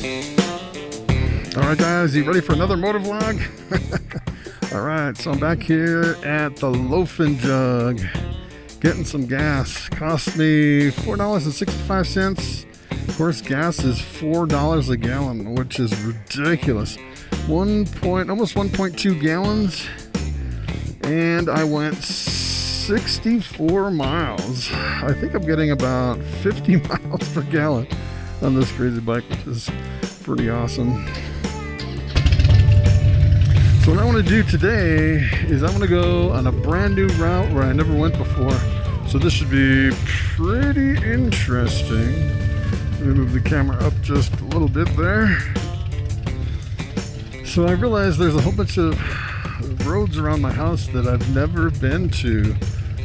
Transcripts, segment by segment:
Alright guys, you ready for another motovlog? Alright, so I'm back here at the Loaf N Jug getting some gas. Cost me $4.65. Of course, gas is $4 a gallon, which is ridiculous. Almost 1.2 gallons, and I went 64 miles. I think I'm getting about 50 miles per gallon on this crazy bike, which is pretty awesome. So what I want to do today is I want to go on a brand new route where I never went before. So this should be pretty interesting. Let me move the camera up just a little bit there. So I realized there's a whole bunch of roads around my house that I've never been to,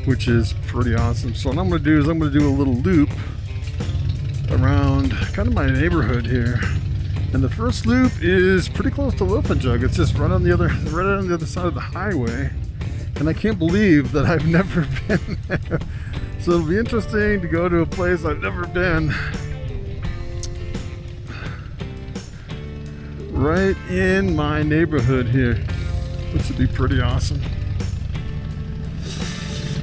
which is pretty awesome. So what I'm going to do is I'm going to do a little loop around kind of my neighborhood here. And the first loop is pretty close to Loaf N Jug. It's just right on the other side of the highway. And I can't believe that I've never been there. So it'll be interesting to go to a place I've never been. Right in my neighborhood here, which would be pretty awesome.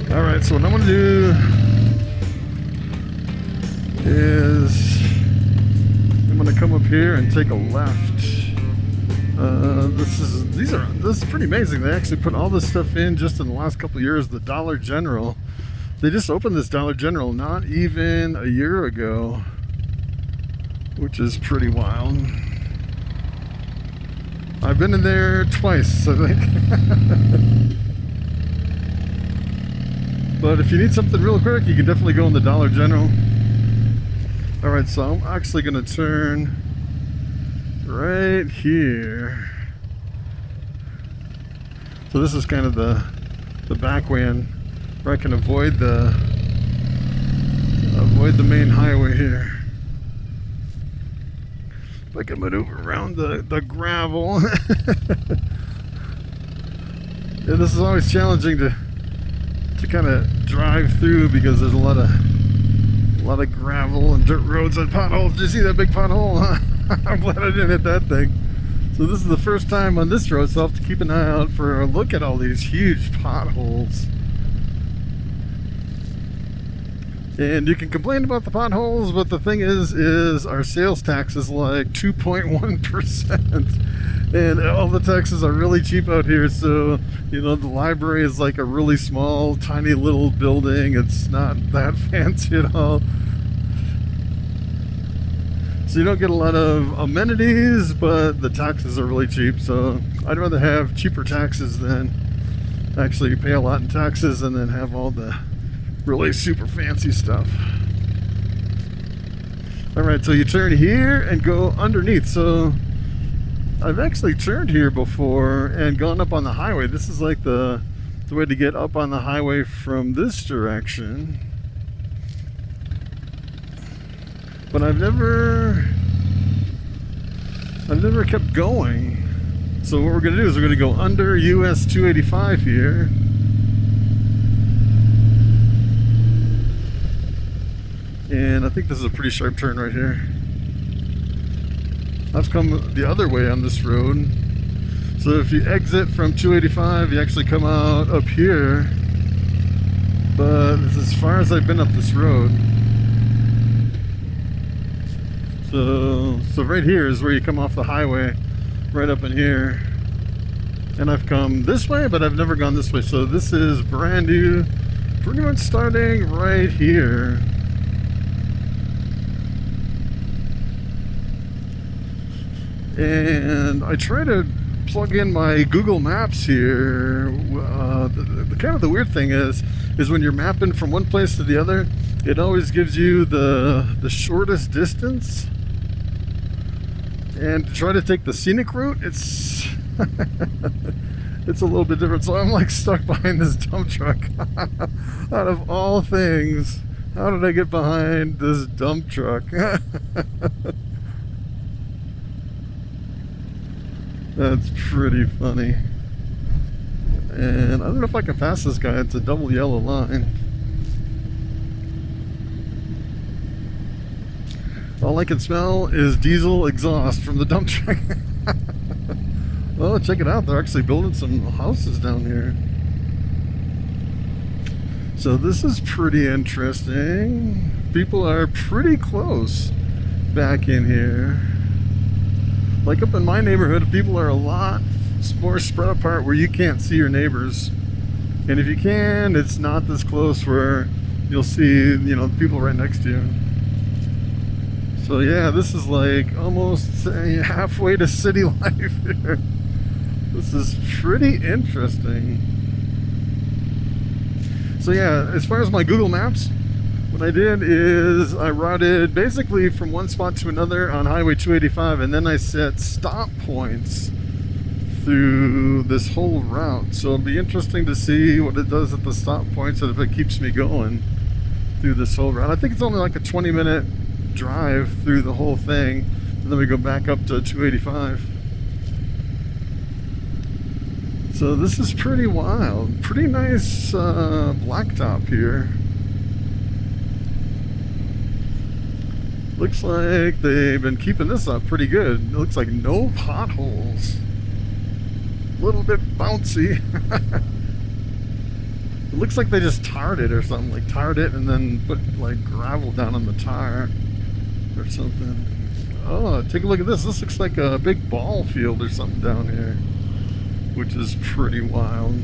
All right, so what I'm gonna do is I'm gonna come up here and take a left. This is pretty amazing. They actually put all this stuff in just in the last couple of years. The Dollar General, they just opened this Dollar General not even a year ago, which is pretty wild. I've been in there twice, I think. But if you need something real quick, you can definitely go in the Dollar General. Alright, so I'm actually going to turn right here. So this is kind of the back way in where I can avoid the main highway here. If I can maneuver around the gravel. Yeah, this is always challenging to kind of drive through because there's a lot of gravel and dirt roads and potholes. Did you see that big pothole? I'm glad I didn't hit that thing. So this is the first time on this road, so I'll have to keep an eye out for a look at all these huge potholes. And you can complain about the potholes, but the thing is our sales tax is like 2.1%. And all the taxes are really cheap out here. So, you know, the library is like a really small, tiny little building. It's not that fancy at all. So you don't get a lot of amenities, but the taxes are really cheap. So I'd rather have cheaper taxes than actually pay a lot in taxes and then have all the really super fancy stuff. Alright, so you turn here and go underneath. So I've actually turned here before and gone up on the highway. This is like the way to get up on the highway from this direction. But I've never kept going. So what we're gonna do is we're gonna go under US 285 here. And I think this is a pretty sharp turn right here. I've come the other way on this road. So if you exit from 285, you actually come out up here. But this is as far as I've been up this road. So right here is where you come off the highway, right up in here. And I've come this way, but I've never gone this way. So this is brand new, pretty much starting right here. And I try to plug in my Google Maps here. The kind of the weird thing is when you're mapping from one place to the other, it always gives you the shortest distance. And to try to take the scenic route, it's it's a little bit different. So I'm like stuck behind this dump truck. Out of all things, how did I get behind this dump truck? That's pretty funny. And I don't know if I can pass this guy. It's a double yellow line. All I can smell is diesel exhaust from the dump truck. Oh, check it out. They're actually building some houses down here. So this is pretty interesting. People are pretty close back in here. Like up in my neighborhood, people are a lot more spread apart where you can't see your neighbors. And if you can, it's not this close where you'll see, you know, people right next to you. So yeah, this is like almost halfway to city life here. This is pretty interesting. So yeah, as far as my Google Maps, what I did is I routed basically from one spot to another on Highway 285, and then I set stop points through this whole route. So it'll be interesting to see what it does at the stop points and if it keeps me going through this whole route. I think it's only like a 20-minute drive through the whole thing, and then we go back up to 285. So this is pretty wild. Pretty nice blacktop here. Looks like they've been keeping this up pretty good. It looks like no potholes. A little bit bouncy. It looks like they just tarred it or something, like tarred it and then put like gravel down on the tar or something. Oh, take a look at this. This looks like a big ball field or something down here, which is pretty wild.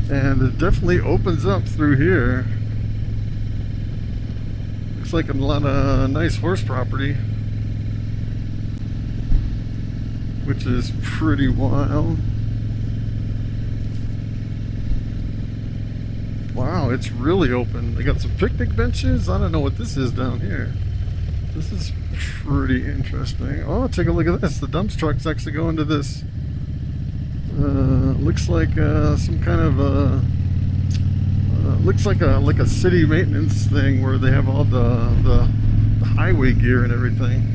And it definitely opens up through here. Looks like a lot of nice horse property, which is pretty wild. Wow, it's really open. They got some picnic benches. I don't know what this is down here. This is pretty interesting. Oh, take a look at this. The dump truck's actually going to this. Looks like some kind of looks like a city maintenance thing where they have all the highway gear and everything.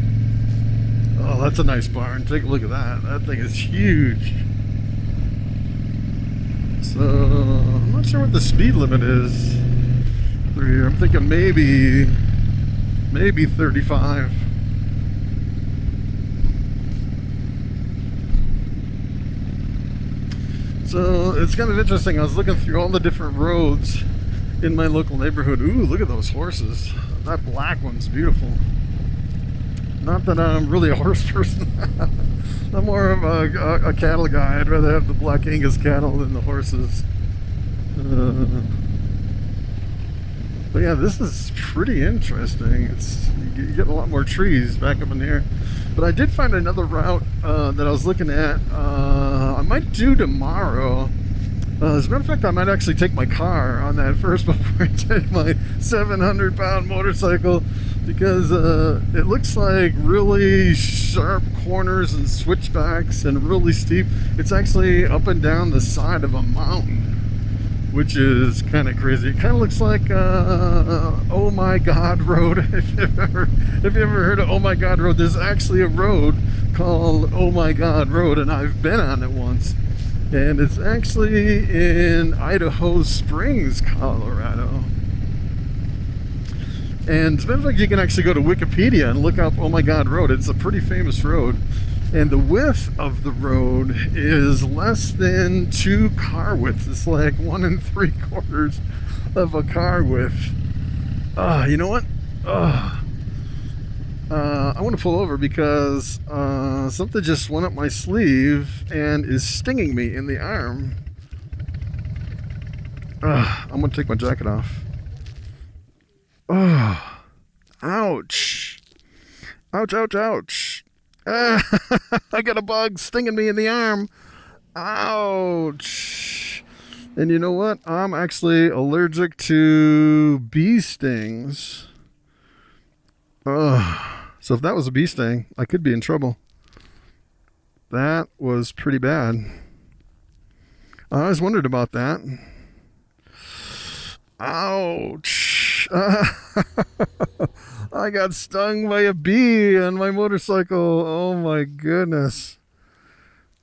Oh, that's a nice barn. Take a look at that. That thing is huge. So I'm not sure what the speed limit is through here. I'm thinking maybe 35. So it's kind of interesting. I was looking through all the different roads in my local neighborhood. Ooh, look at those horses. That black one's beautiful. Not that I'm really a horse person. I'm more of a cattle guy. I'd rather have the black Angus cattle than the horses. But yeah, this is pretty interesting. You get a lot more trees back up in here. But I did find another route that I was looking at. I might do tomorrow. As a matter of fact, I might actually take my car on that first before I take my 700-pound motorcycle, because it looks like really sharp corners and switchbacks and really steep. It's actually up and down the side of a mountain, which is kind of crazy. It kind of looks like Oh My God Road. If you ever heard of Oh My God Road, there's actually a road called Oh My God Road, and I've been on it once. And it's actually in Idaho Springs, Colorado. And as a matter of fact, you can actually go to Wikipedia and look up Oh My God Road. It's a pretty famous road. And the width of the road is less than 2 car widths. It's like 1 3/4 of a car width. You know what? I want to pull over because something just went up my sleeve and is stinging me in the arm. I'm going to take my jacket off. Ouch. Ouch, ouch, ouch. I got a bug stinging me in the arm. Ouch. And you know what? I'm actually allergic to bee stings. So if that was a bee sting, I could be in trouble. That was pretty bad. I always wondered about that. Ouch. I got stung by a bee on my motorcycle. Oh my goodness.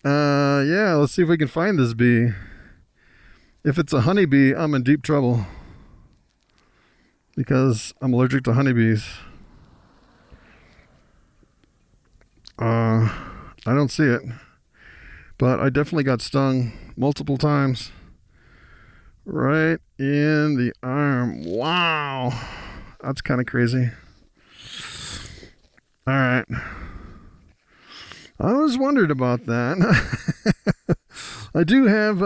Yeah, let's see if we can find this bee. If it's a honeybee, I'm in deep trouble. because I'm allergic to honeybees. I don't see it, but I definitely got stung multiple times. Right in the arm. Wow. That's kind of crazy. All right. I was wondering about that. I do have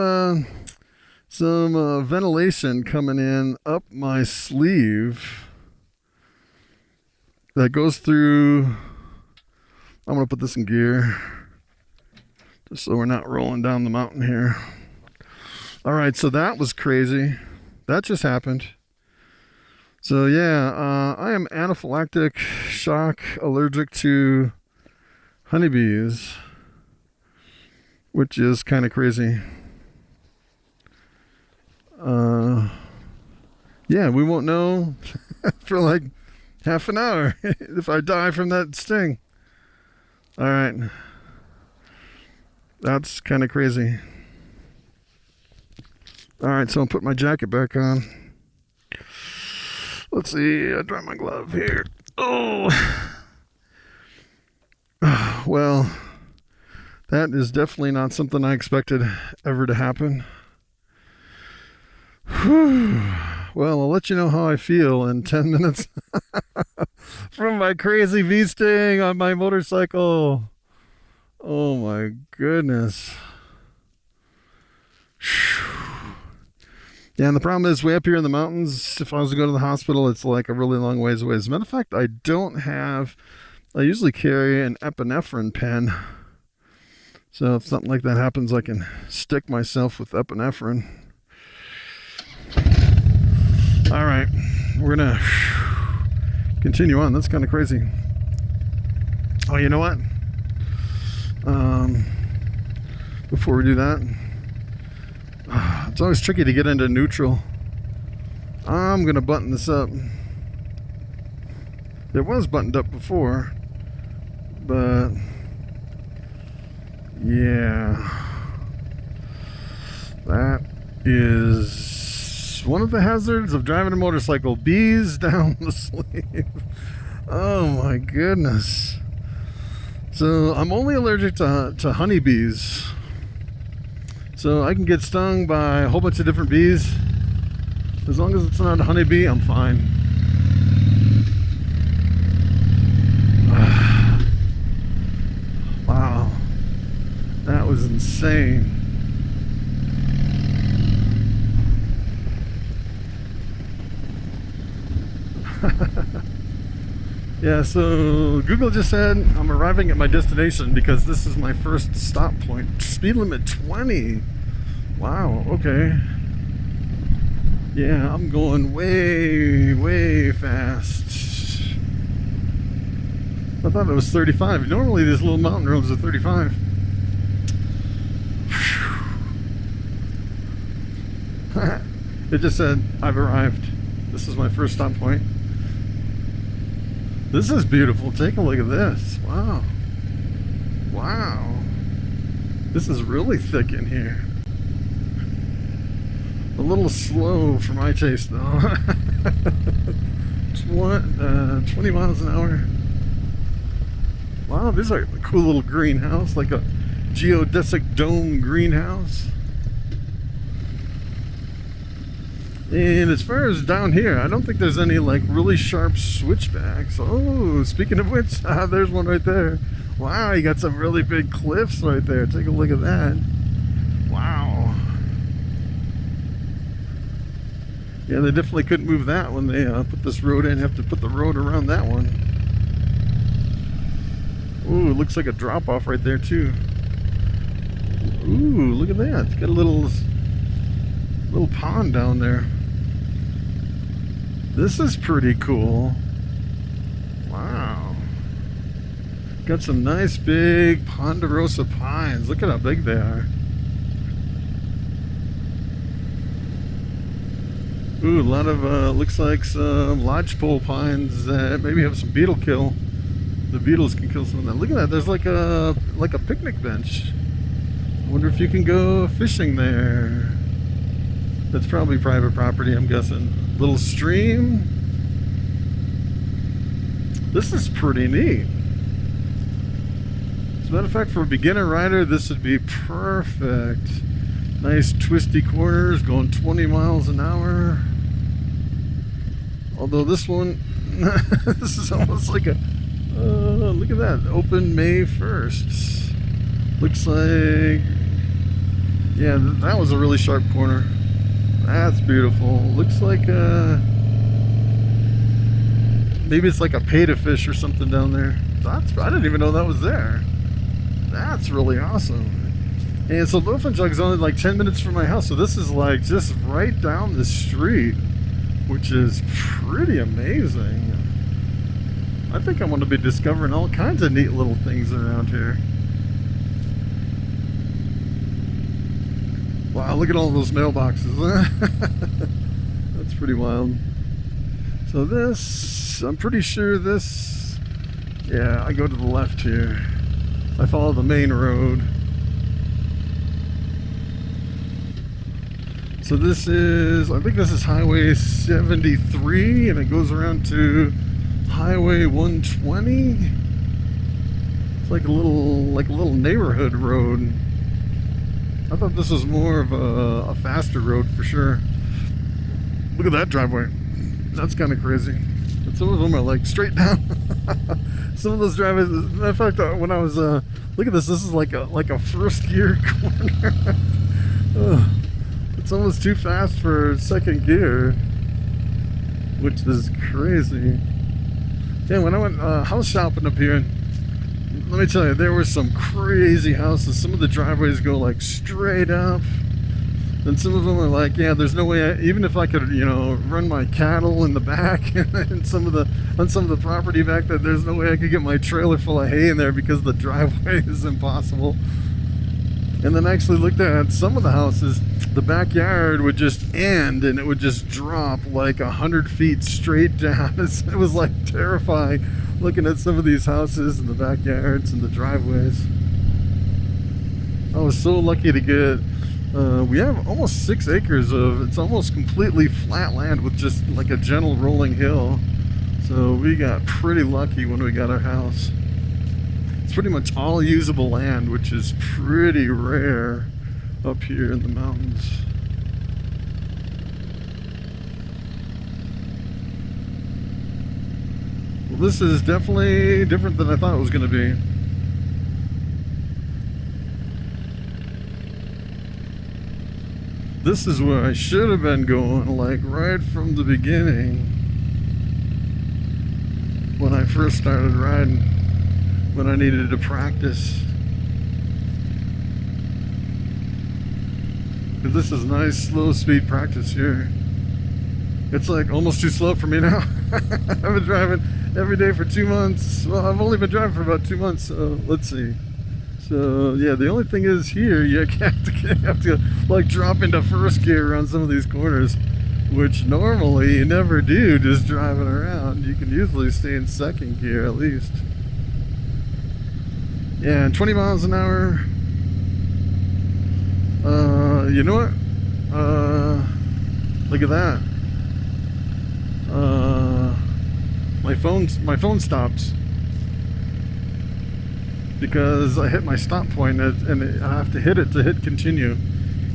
some ventilation coming in up my sleeve that goes through. I'm going to put this in gear just so we're not rolling down the mountain here. All right, so that was crazy. That just happened. So yeah, I am anaphylactic shock allergic to honeybees, which is kind of crazy. Yeah, we won't know for like half an hour if I die from that sting. All right. That's kind of crazy. All right, so I'll put my jacket back on. Let's see, I dropped my glove here. Oh, well, that is definitely not something I expected ever to happen. Whew. Well, I'll let you know how I feel in 10 minutes from my crazy bee sting on my motorcycle. Oh my goodness. Yeah, and the problem is way up here in the mountains, if I was to go to the hospital, it's like a really long ways away. As a matter of fact, I usually carry an epinephrine pen. So if something like that happens, I can stick myself with epinephrine. All right, we're gonna continue on. That's kind of crazy. Oh, you know what? Before we do that, it's always tricky to get into neutral. I'm gonna button this up. It was buttoned up before, but yeah, that is one of the hazards of driving a motorcycle. Bees down the sleeve. Oh my goodness. So I'm only allergic to honeybees. So I can get stung by a whole bunch of different bees. As long as it's not a honeybee, I'm fine. Wow. That was insane. Yeah, so Google just said I'm arriving at my destination because this is my first stop point. Speed limit 20. Wow, okay. Yeah, I'm going way, way fast. I thought it was 35. Normally these little mountain roads are 35. It just said I've arrived. This is my first stop point. This is beautiful. Take a look at this. Wow. Wow. This is really thick in here. A little slow for my taste though. 20 miles an hour. Wow, this is like a cool little greenhouse, like a geodesic dome greenhouse. And as far as down here, I don't think there's any like really sharp switchbacks. Oh, speaking of which, there's one right there. Wow, you got some really big cliffs right there. Take a look at that. Wow. Yeah, they definitely couldn't move that when they put this road in. Have to put the road around that one. Ooh, it looks like a drop off right there too. Ooh, look at that. It's got a little pond down there. This is pretty cool. Wow. Got some nice big ponderosa pines. Look at how big they are. Ooh, a lot of, looks like some lodgepole pines that maybe have some beetle kill. The beetles can kill some of them. Look at that, there's like a picnic bench. I wonder if you can go fishing there. That's probably private property, I'm guessing. Little stream. This is pretty neat. As a matter of fact, for a beginner rider, this would be perfect. Nice twisty corners, going 20 miles an hour. Although this one, this is almost like a, look at that, open May 1st. Looks like, yeah, that was a really sharp corner. That's beautiful. Looks like, maybe it's like a pay-to fish or something down there. I didn't even know that was there. That's really awesome. And so Loaf N Jug is only like 10 minutes from my house, so this is like just right down the street, which is pretty amazing. I think I'm going to be discovering all kinds of neat little things around here. Wow, look at all those mailboxes. That's pretty wild. So this, I'm pretty sure this, yeah, I go to the left here. I follow the main road. So this is, I think this is Highway 73, and it goes around to Highway 120. It's like a little neighborhood road. I thought this was more of a faster road for sure. Look at that driveway. That's kind of crazy. And some of them are like straight down. Some of those driveways. As a matter of fact, when I was look at this. This is like a first gear corner. It's almost too fast for second gear, which is crazy. Yeah, when I went house shopping up here, let me tell you, there were some crazy houses. Some of the driveways go like straight up, and some of them are like, yeah, there's no way, even if I could, you know, run my cattle in the back and on some of the property back there, there's no way I could get my trailer full of hay in there because the driveway is impossible. And then I actually looked at some of the houses. The backyard would just end and it would just drop like 100 feet straight down. It was like terrifying looking at some of these houses and the backyards and the driveways. I was so lucky to get, we have almost 6 acres of, it's almost completely flat land with just like a gentle rolling hill. So we got pretty lucky when we got our house. It's pretty much all usable land, which is pretty rare up here in the mountains. Well, this is definitely different than I thought it was going to be. This is where I should have been going, like right from the beginning when I first started riding, when I needed to practice. Because this is nice slow speed practice here. It's like almost too slow for me now. I've been driving every day for 2 months. Well, I've only been driving for about 2 months, so let's see. So yeah, the only thing is here you have to like drop into first gear on some of these corners, which normally you never do just driving around. You can usually stay in second gear at least. Yeah, and 20 miles an hour. You know what? Look at that. My phone stopped because I hit my stop point and I have to hit it to hit continue.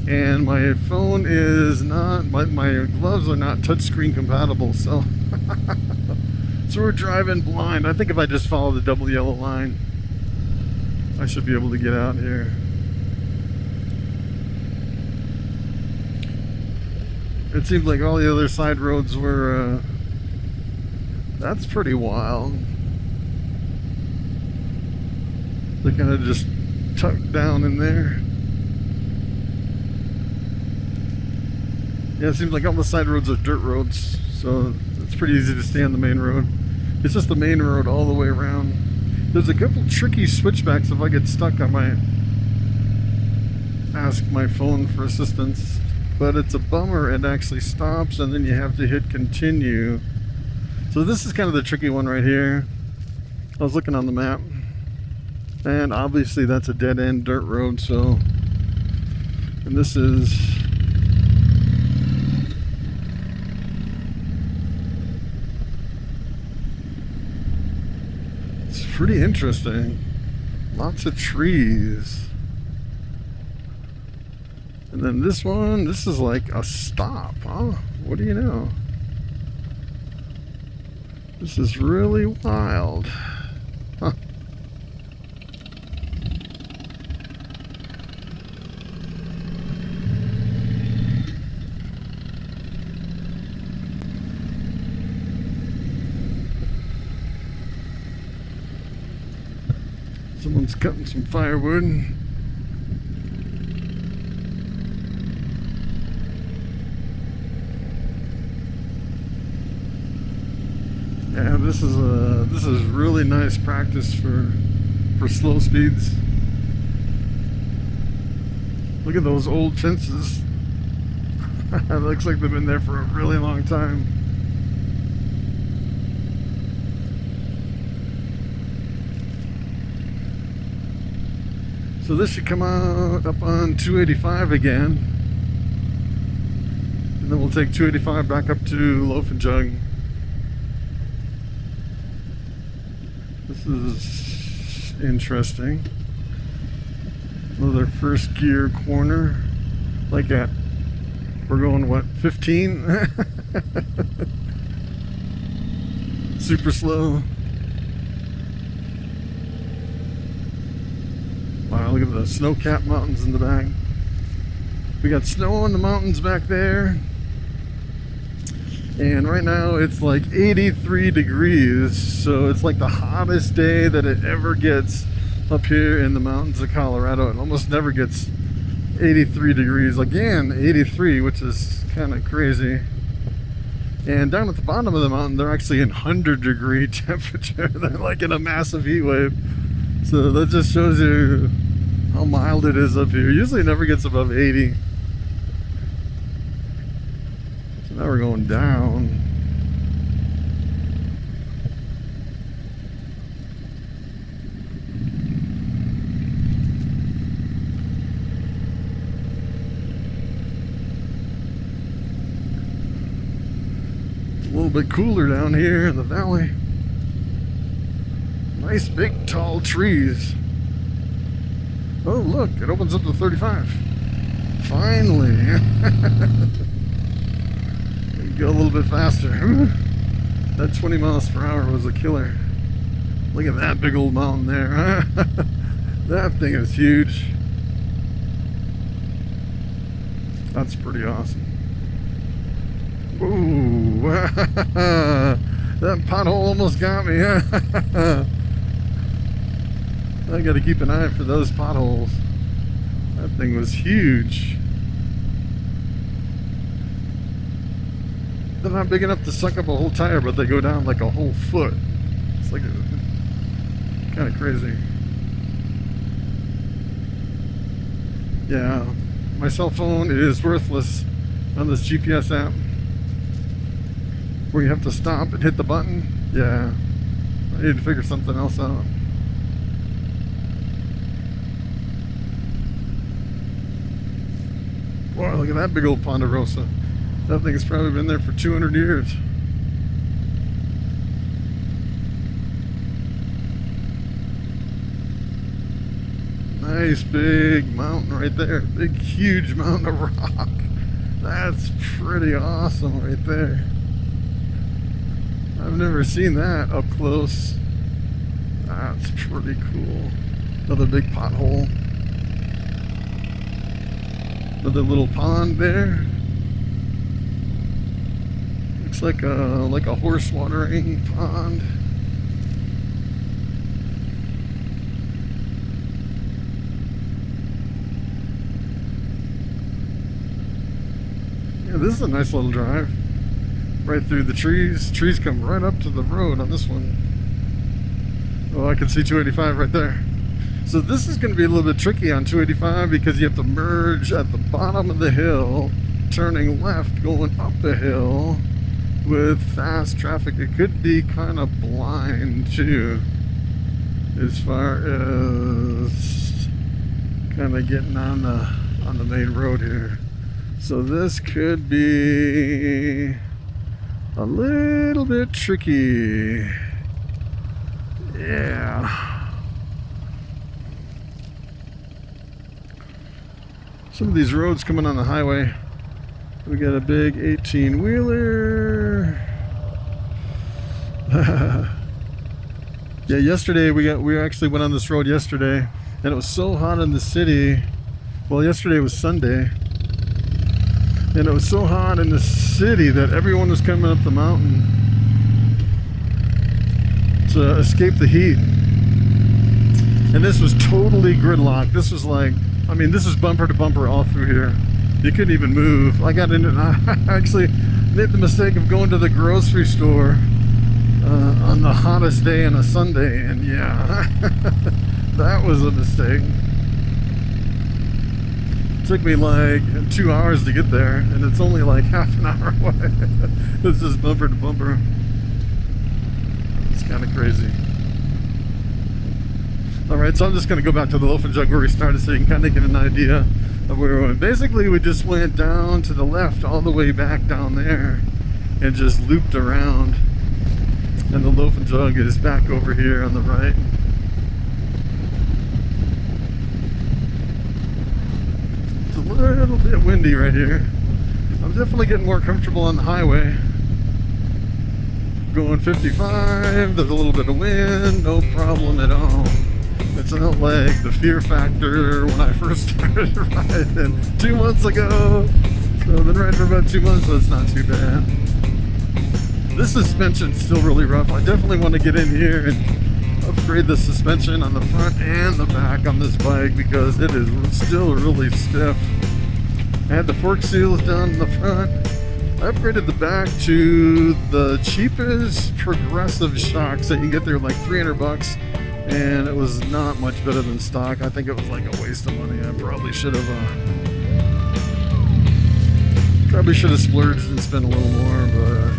And my phone is not, my gloves are not touchscreen compatible, so so we're driving blind. I think if I just follow the double yellow line, I should be able to get out here. It seems like all the other side roads were, that's pretty wild. They kind of just tucked down in there. Yeah, it seems like all the side roads are dirt roads, so it's pretty easy to stay on the main road. It's just the main road all the way around. There's a couple tricky switchbacks. If I get stuck, I might ask my phone for assistance. But it's a bummer, it actually stops and then you have to hit continue. So this is kind of the tricky one right here. I was looking on the map, and obviously that's a dead-end dirt road, so, and this is, pretty interesting. Lots of trees. And then this one, this is like a stop, huh? What do you know? This is really wild. Huh. Someone's cutting some firewood. Yeah, this is really nice practice for slow speeds. Look at those old fences. It looks like they've been there for a really long time. So this should come out up on 285 again. And then we'll take 285 back up to Loaf N Jug. This is interesting. Another first gear corner. Like at, we're going what, 15? Super slow. Wow, look at the snow-capped mountains in the back. We got snow on the mountains back there. And right now it's like 83 degrees. So it's like the hottest day that it ever gets up here in the mountains of Colorado. It almost never gets 83 degrees. Again, 83, which is kind of crazy. And down at the bottom of the mountain, they're actually in 100-degree temperature. They're like in a massive heat wave. So that just shows you how mild it is up here. Usually it never gets above 80. So now we're going down. It's a little bit cooler down here in the valley. Nice big tall trees. Oh look, it opens up to 35. Finally. Go a little bit faster. That 20 miles per hour was a killer. Look at that big old mountain there. That thing is huge. That's pretty awesome. Ooh. That pothole almost got me. I gotta keep an eye out for those potholes. That thing was huge. They're not big enough to suck up a whole tire, but they go down like a whole foot. It's like kind of crazy. Yeah, my cell phone is worthless on this GPS app. Where you have to stop and hit the button. Yeah, I need to figure something else out. Wow, look at that big old Ponderosa. That thing's probably been there for 200 years. Nice big mountain right there. Big, huge mountain of rock. That's pretty awesome right there. I've never seen that up close. That's pretty cool. Another big pothole. Another little pond there. Looks like a horse watering pond. Yeah, this is a nice little drive. Right through the trees. Trees come right up to the road on this one. Oh, I can see 285 right there. So this is going to be a little bit tricky on 285 because you have to merge at the bottom of the hill, turning left, going up the hill with fast traffic. It could be kind of blind too, as far as kind of getting on the main road here. So this could be a little bit tricky. Yeah. some of these roads coming on the highway. We got a big 18-wheeler. Yeah, yesterday we actually went on this road yesterday, and it was so hot in the city. Well, yesterday was Sunday, and it was so hot in the city that everyone was coming up the mountain to escape the heat. And this was totally gridlocked. This was like, I mean, this is bumper to bumper all through here. You couldn't even move. I got in and I actually made the mistake of going to the grocery store on the hottest day on a Sunday, and yeah, that was a mistake. It took me like 2 hours to get there, and it's only like half an hour away. It's just bumper to bumper. It's kind of crazy. Alright, so I'm just going to go back to the Loaf N Jug where we started so you can kind of get an idea of where we went. Basically, we just went down to the left all the way back down there and just looped around. And the Loaf N Jug is back over here on the right. It's a little bit windy right here. I'm definitely getting more comfortable on the highway. Going 55, there's a little bit of wind, no problem at all. It's not like the fear factor when I first started riding 2 months ago. So I've been riding for about 2 months, so it's not too bad. This suspension's still really rough. I definitely want to get in here and upgrade the suspension on the front and the back on this bike because it is still really stiff. I had the fork seals done in the front. I upgraded the back to the cheapest progressive shocks that you can get there, like 300 bucks. And it was not much better than stock. I think it was like a waste of money. I probably should have splurged and spent a little more, but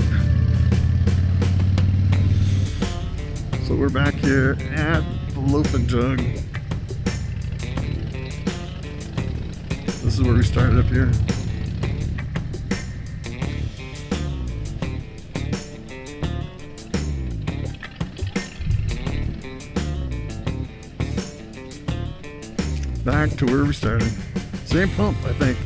so we're back here at the Loaf N Jug. This is where we started up here. Back to where we started. Same pump, I think.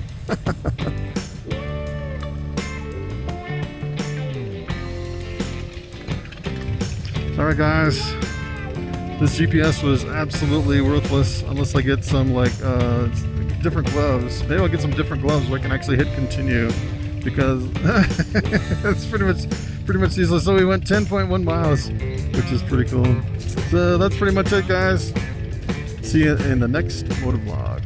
Alright guys, this GPS was absolutely worthless unless I get some like different gloves. Maybe I'll get some different gloves where I can actually hit continue because it's pretty much useless. So we went 10.1 miles, which is pretty cool. So that's pretty much it guys. See you in the next Motovlog.